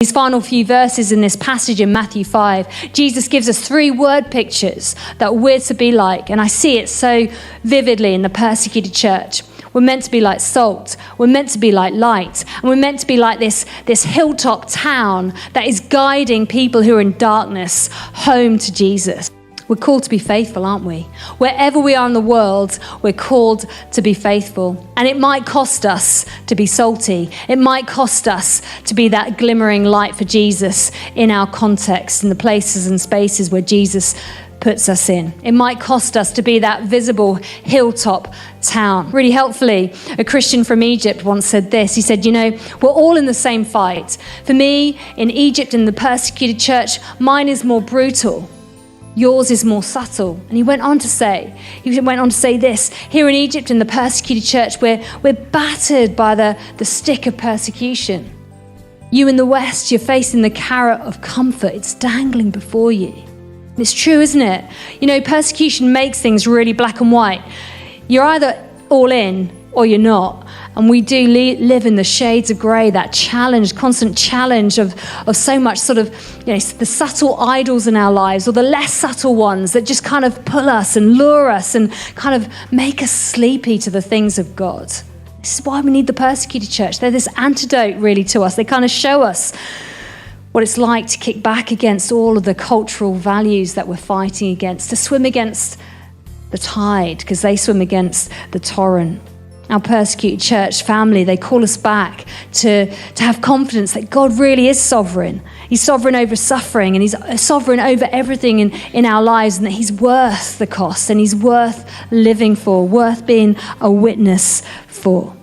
These final few verses in this passage in Matthew 5, Jesus gives us 3 word pictures that we're to be like. And I see it so vividly in the persecuted church. We're meant to be like salt. We're meant to be like light. And we're meant to be like this hilltop town that is guiding people who are in darkness home to Jesus. We're called to be faithful, aren't we? Wherever we are in the world, we're called to be faithful. And it might cost us to be salty. It might cost us to be that glimmering light for Jesus in our context, in the places and spaces where Jesus puts us in. It might cost us to be that visible hilltop town. Really helpfully, a Christian from Egypt once said this. He said, we're all in the same fight. For me, in Egypt, in the persecuted church, mine is more brutal. Yours is more subtle. And he went on to say this. Here in Egypt, in the persecuted church, we're battered by the stick of persecution. You in the West, you're facing the carrot of comfort. It's dangling before you. It's true, isn't it? Persecution makes things really black and white. You're either all in or you're not. And we do live in the shades of grey, that challenge, constant challenge of so much sort of, the subtle idols in our lives or the less subtle ones that just kind of pull us and lure us and kind of make us sleepy to the things of God. This is why we need the persecuted church. They're this antidote really to us. They kind of show us what it's like to kick back against all of the cultural values that we're fighting against, to swim against the tide because they swim against the torrent. Our persecuted church family, they call us back to have confidence that God really is sovereign. He's sovereign over suffering and he's sovereign over everything in our lives, and that he's worth the cost and he's worth living for, worth being a witness for.